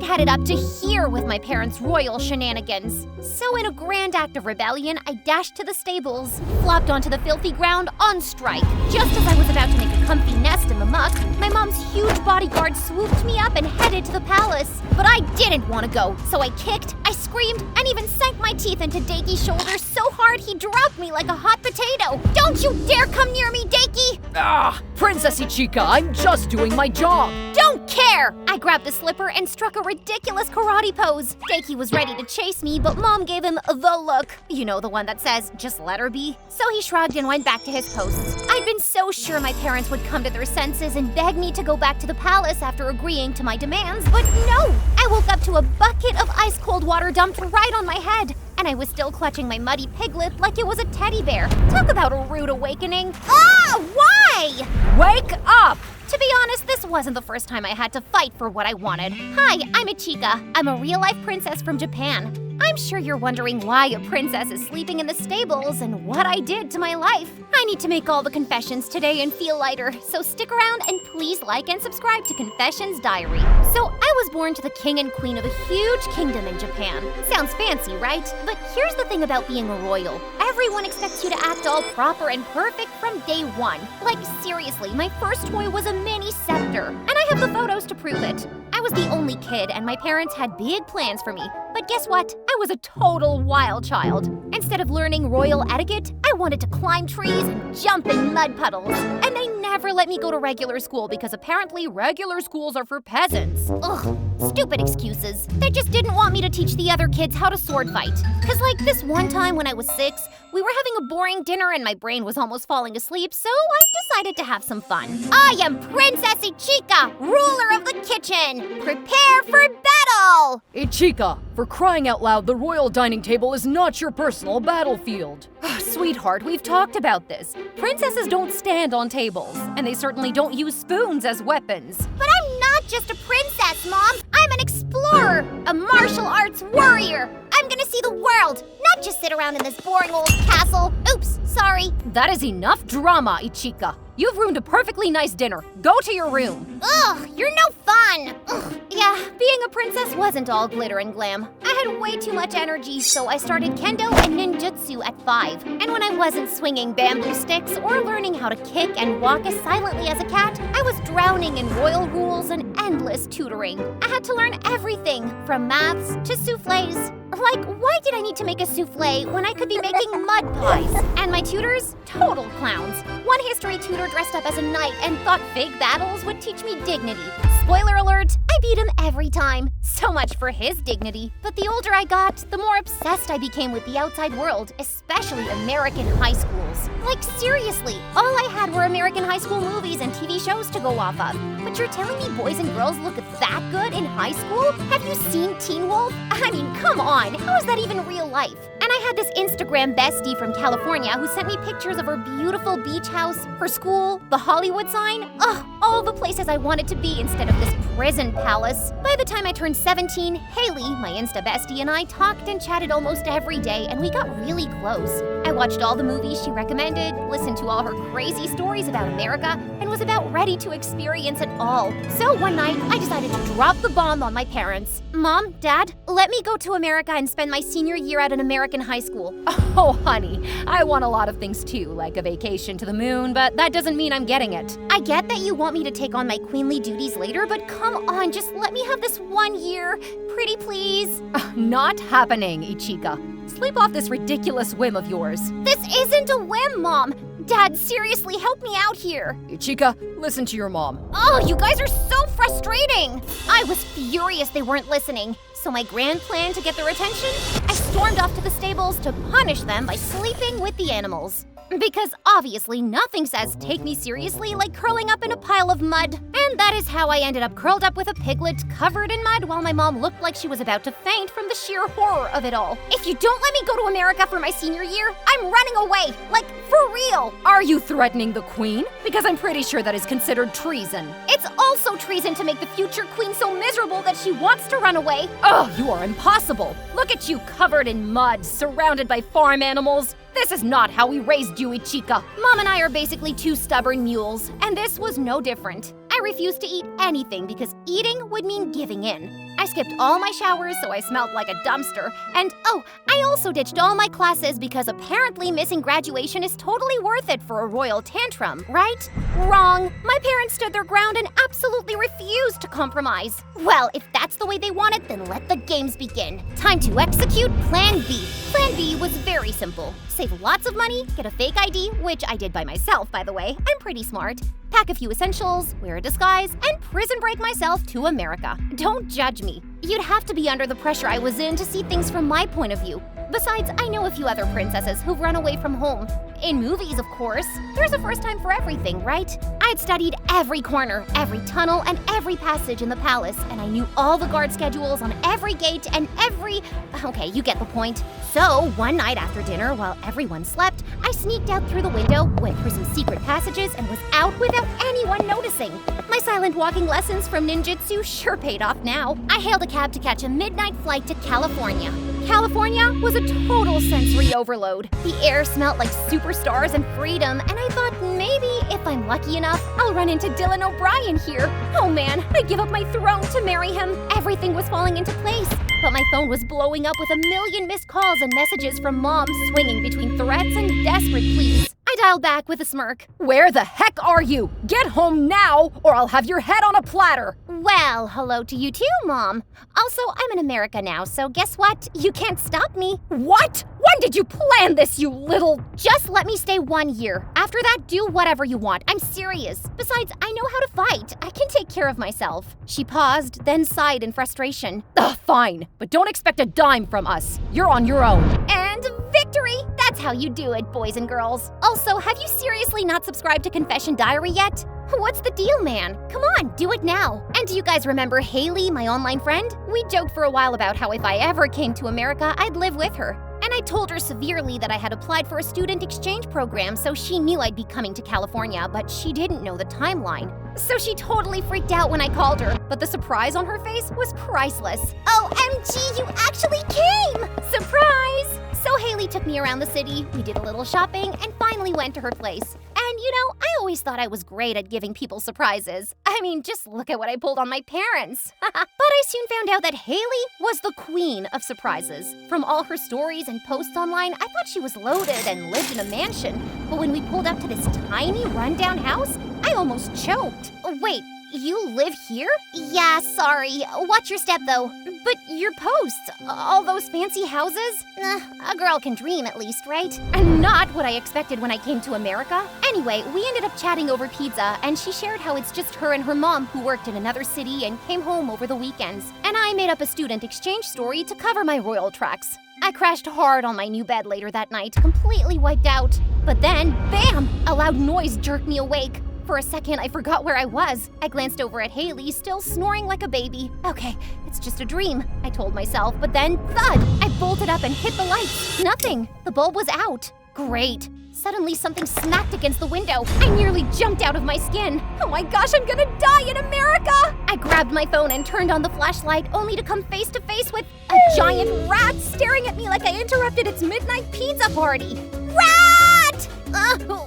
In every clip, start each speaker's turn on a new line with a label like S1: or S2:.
S1: headed up to here with my parents' royal shenanigans. So in a grand act of rebellion, I dashed to the stables, flopped onto the filthy ground on strike. Just as I was about to make a comfy nest in the muck, my mom's huge bodyguard swooped me up and headed to the palace. But I didn't want to go, so I kicked, I screamed, and even sank my teeth into Dakey's shoulders so hard he dropped me like a hot potato. Don't you dare come near me, Dakey!
S2: Ah, Princess Ichika, I'm just doing my job.
S1: Don't care! I grabbed the slipper and struck a ridiculous karate pose. Dakey was ready to chase me, but Mom gave him the look. You know, the one that says, just let her be. So he shrugged and went back to his posts. I'd been so sure my parents would come to their senses and beg me to go back to the palace after agreeing to my demands, but no! I woke up to a bucket of ice-cold water dumped right on my head, and I was still clutching my muddy piglet like it was a teddy bear. Talk about a rude awakening. Ah, why?
S2: Wake up!
S1: To be honest, this wasn't the first time I had to fight for what I wanted. Hi, I'm Ichika. I'm a real-life princess from Japan. I'm sure you're wondering why a princess is sleeping in the stables and what I did to my life. I need to make all the confessions today and feel lighter, so stick around and please like and subscribe to Confessions Diary. So I was born to the king and queen of a huge kingdom in Japan. Sounds fancy, right? But here's the thing about being a royal. Everyone expects you to act all proper and perfect from day one. Like seriously, my first toy was a mini scepter, and I have the photos to prove it. I was the only kid and my parents had big plans for me. But guess what? I was a total wild child. Instead of learning royal etiquette, I wanted to climb trees and jump in mud puddles. And they never let me go to regular school because apparently regular schools are for peasants. Ugh, stupid excuses. They just didn't want me to teach the other kids how to sword fight. Cause like this one time when I was 6, we were having a boring dinner and my brain was almost falling asleep, so I decided to have some fun. I am Princess Ichika, ruler of the kitchen. Prepare for battle!
S2: Ichika, for crying out loud, the royal dining table is not your personal battlefield. Sweetheart, we've talked about this. Princesses don't stand on tables, and they certainly don't use spoons as weapons.
S1: But I'm not just a princess, Mom. I'm an explorer, a martial arts warrior. I'm gonna see the world, not just sit around in this boring old castle. Oops, sorry.
S2: That is enough drama, Ichika. You've ruined a perfectly nice dinner. Go to your room.
S1: Ugh, you're no fun. Ugh. Yeah, being a princess wasn't all glitter and glam. I had way too much energy, so I started kendo and ninjutsu at 5. And when I wasn't swinging bamboo sticks or learning how to kick and walk as silently as a cat, I was drowning in royal rules and endless tutoring. I had to learn everything, from maths to soufflés. Like, why did I need to make a souffle when I could be making mud pies? And my tutors? Total clowns. One history tutor dressed up as a knight and thought fake battles would teach me dignity. Spoiler alert, I beat him every time. So much for his dignity. But the older I got, the more obsessed I became with the outside world, especially American high schools. Like seriously, all I had were American high school movies and TV shows to go off of. But you're telling me boys and girls look that good in high school? Have you seen Teen Wolf? I mean, come on, how is that even real life? And I had this Instagram bestie from California who sent me pictures of her beautiful beach house, her school, the Hollywood sign. Ugh, all the places I wanted to be instead of this prison palace. By the time I turned 17, Haley, my Insta bestie, and I talked and chatted almost every day, and we got really close. I watched all the movies she recommended, listened to all her crazy stories about America, and was about ready to experience it all. So one night, I decided to drop the bomb on my parents. Mom, Dad, let me go to America and spend my senior year at an American high school.
S2: Oh, honey, I want a lot of things too, like a vacation to the moon, but that doesn't mean I'm getting it.
S1: I get that you want me to take on my queenly duties later, but come on, just let me have this 1 year. Pretty please.
S2: Not happening, Ichika. Sleep off this ridiculous whim of yours.
S1: This isn't a whim, Mom. Dad, seriously, help me out here.
S2: Ichika, listen to your mom.
S1: Oh, you guys are so frustrating. I was furious they weren't listening. So my grand plan to get their attention? I stormed off to the stables to punish them by sleeping with the animals. Because obviously nothing says take me seriously like curling up in a pile of mud. And that is how I ended up curled up with a piglet covered in mud while my mom looked like she was about to faint from the sheer horror of it all. If you don't let me go to America for my senior year, I'm running away. Like, for real.
S2: Are you threatening the queen? Because I'm pretty sure that is considered treason.
S1: It's also treason to make the future queen so miserable that she wants to run away.
S2: Oh, you are impossible. Look at you covered in mud, surrounded by farm animals. This is not how we raised you, Ichika.
S1: Mom and I are basically two stubborn mules, and this was no different. I refused to eat anything because eating would mean giving in. I skipped all my showers so I smelled like a dumpster. And oh, I also ditched all my classes because apparently missing graduation is totally worth it for a royal tantrum, right? Wrong. My parents stood their ground and absolutely refused to compromise. Well, if that's the way they want it, then let the games begin. Time to execute Plan B. Plan B was very simple. Save lots of money, get a fake ID, which I did by myself, by the way. I'm pretty smart. Pack a few essentials, wear a disguise, and prison break myself to America. Don't judge me. You'd have to be under the pressure I was in to see things from my point of view. Besides, I know a few other princesses who've run away from home. In movies, of course. There's a first time for everything, right? I'd studied every corner, every tunnel, and every passage in the palace, and I knew all the guard schedules on every gate and every... Okay, you get the point. So, one night after dinner, while everyone slept, I sneaked out through the window, went through some secret passages, and was out without anyone noticing. My silent walking lessons from ninjutsu sure paid off now. I hailed a cab to catch a midnight flight to California. California was a total sensory overload. The air smelled like superstars and freedom, and I thought maybe if I'm lucky enough, I'll run into Dylan O'Brien here. Oh man, I'd give up my throne to marry him. Everything was falling into place. But my phone was blowing up with a million missed calls and messages from Mom swinging between threats and desperate pleas. I dialed back with a smirk.
S2: Where the heck are you? Get home now, or I'll have your head on a platter.
S1: Well, hello to you too, Mom. Also, I'm in America now, so guess what? You can't stop me.
S2: What? When did you plan this, you little...
S1: Just let me stay 1 year. After that, do whatever you want. I'm serious. Besides, I know how to fight. I can take care of myself. She paused, then sighed in frustration.
S2: Ugh, fine, but don't expect a dime from us. You're on your own.
S1: And victory! That's how you do it, boys and girls. Also, have you seriously not subscribed to Confession Diary yet? What's the deal, man? Come on, do it now. And do you guys remember Haley, my online friend? We joked for a while about how if I ever came to America, I'd live with her. And I told her severely that I had applied for a student exchange program, so she knew I'd be coming to California, but she didn't know the timeline. So she totally freaked out when I called her, but the surprise on her face was priceless. OMG, you actually came! Surprise! So Haley took me around the city, we did a little shopping, and finally went to her place. And you know, I always thought I was great at giving people surprises. I mean, just look at what I pulled on my parents. But I soon found out that Haley was the queen of surprises. From all her stories and posts online, I thought she was loaded and lived in a mansion. But when we pulled up to this tiny rundown house, I almost choked. Wait, you live here? Yeah, sorry. Watch your step, though. But your posts, all those fancy houses? A girl can dream at least, right? And not what I expected when I came to America. Anyway, we ended up chatting over pizza, and she shared how it's just her and her mom who worked in another city and came home over the weekends. And I made up a student exchange story to cover my royal tracks. I crashed hard on my new bed later that night, completely wiped out. But then, bam! A loud noise jerked me awake. For a second, I forgot where I was. I glanced over at Haley, still snoring like a baby. Okay, it's just a dream, I told myself, but then, thud! I bolted up and hit the lights. Nothing. The bulb was out. Great. Suddenly, something smacked against the window. I nearly jumped out of my skin. Oh my gosh, I'm gonna die in America! I grabbed my phone and turned on the flashlight, only to come face to face with a giant rat staring at me like I interrupted its midnight pizza party. Rat!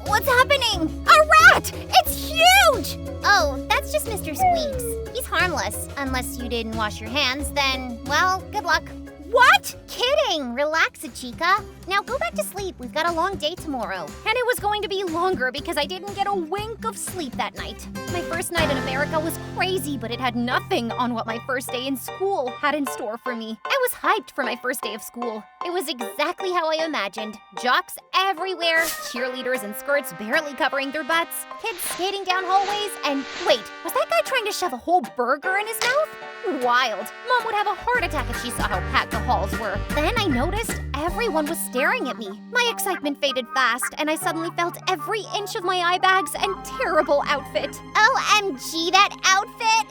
S1: What's happening? A rat! It's huge! Oh, that's just Mr. Squeaks. He's harmless. Unless you didn't wash your hands, then, well, good luck. What? Kidding! Relax, Ichika. Now go back to sleep. We've got a long day tomorrow. And it was going to be longer because I didn't get a wink of sleep that night. My first night in America was crazy, but it had nothing on what my first day in school had in store for me. I was hyped for my first day of school. It was exactly how I imagined. Jocks everywhere, cheerleaders in skirts barely covering their butts, kids skating down hallways, and wait, was that guy trying to shove a whole burger in his mouth? Wild. Mom would have a heart attack if she saw how packed the halls were. Then I noticed everyone was staring at me. My excitement faded fast, and I suddenly felt every inch of my eye bags and terrible outfit. OMG, that outfit!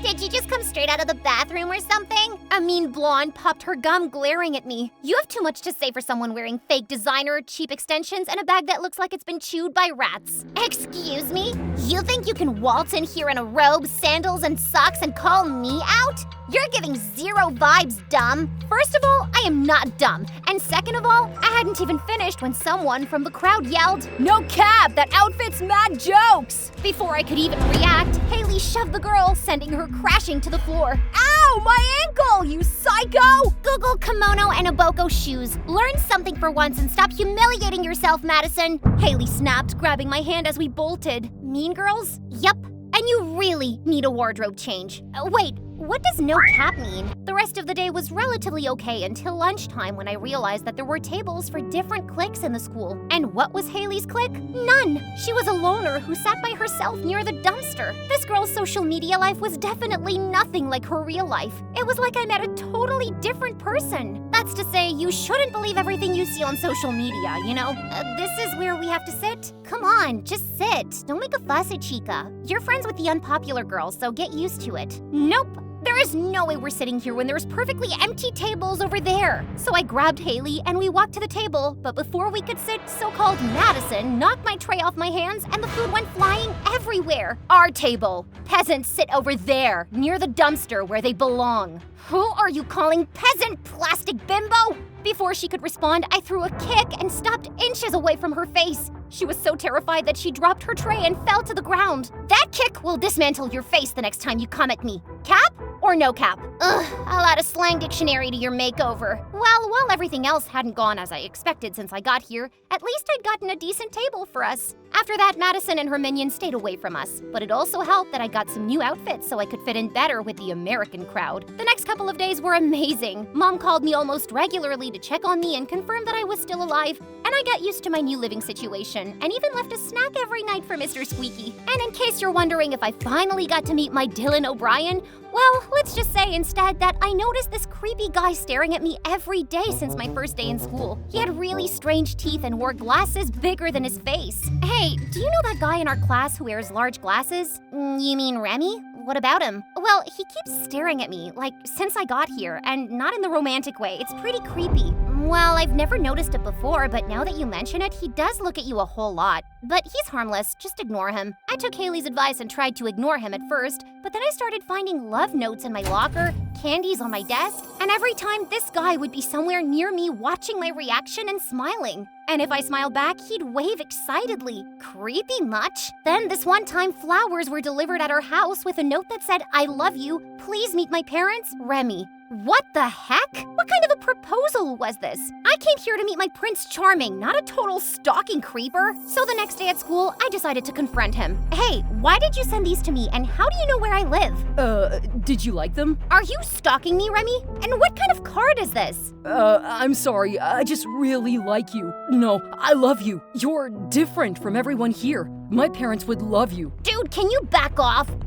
S1: Did you just come straight out of the bathroom or something? A mean blonde popped her gum glaring at me. You have too much to say for someone wearing fake designer, cheap extensions, and a bag that looks like it's been chewed by rats. Excuse me? You think you can waltz in here in a robe, sandals, and socks and call me out? You're giving zero vibes, dumb. First of all, I am not dumb. And second of all, I hadn't even finished when someone from the crowd yelled, "No cap, that outfit's mad jokes!" Before I could even react, Haley shoved the girl, sending her crashing to the floor. Ow!
S2: Ow, my ankle, you psycho!
S1: Google kimono and aboko shoes. Learn something for once and stop humiliating yourself, Madison.
S2: Haley snapped, grabbing my hand as we bolted.
S1: Mean girls? Yup. And you really need a wardrobe change. Wait, what does no cap mean? The rest of the day was relatively okay until lunchtime when I realized that there were tables for different cliques in the school. And what was Haley's clique? None. She was a loner who sat by herself near the dumpster. This girl's social media life was definitely nothing like her real life. It was like I met a totally different person. That's to say, you shouldn't believe everything you see on social media, you know? This is where we have to sit? Come on, just sit. Don't make a fuss, Ichika. You're friends with the unpopular girls, so get used to it. Nope. There is no way we're sitting here when there's perfectly empty tables over there. So I grabbed Haley and we walked to the table, but before we could sit, so-called Madison knocked my tray off my hands and the food went flying everywhere. Our table. Peasants sit over there, near the dumpster where they belong. Who are you calling peasant, plastic bimbo? Before she could respond, I threw a kick and stopped inches away from her face. She was so terrified that she dropped her tray and fell to the ground. That kick will dismantle your face the next time you come at me. Cap or no cap? Ugh, I'll add a slang dictionary to your makeover. Well, while everything else hadn't gone as I expected since I got here, at least I'd gotten a decent table for us. After that, Madison and her minions stayed away from us, but it also helped that I got some new outfits so I could fit in better with the American crowd. The next couple of days were amazing. Mom called me almost regularly to check on me and confirm that I was still alive, and I got used to my new living situation and even left a snack every night for Mr. Squeaky. And in case you're wondering if I finally got to meet my Dylan O'Brien, well, let's just say instead that I noticed this creepy guy staring at me every day since my first day in school. He had really strange teeth and wore glasses bigger than his face. Hey, do you know that guy in our class who wears large glasses? You mean Remy? What about him? Well, he keeps staring at me, like, since I got here, and not in the romantic way. It's pretty creepy. Well, I've never noticed it before, but now that you mention it, he does look at you a whole lot. But he's harmless, just ignore him. I took Haley's advice and tried to ignore him at first, but then I started finding love notes in my locker, candies on my desk, and every time this guy would be somewhere near me watching my reaction and smiling. And if I smiled back, he'd wave excitedly. Creepy much? Then this one time, flowers were delivered at our house with a note that said, "I love you. Please meet my parents, Remy." What the heck? What kind of a proposal was this? I came here to meet my Prince Charming, not a total stalking creeper. So the next day at school, I decided to confront him. Hey, why did you send these to me, and how do you know where I live?
S2: Did you like them?
S1: Are you stalking me, Remy? And what kind of card is this?
S2: I'm sorry, I just really like you. No, I love you. You're different from everyone here. My parents would love you.
S1: Dude, can you back off?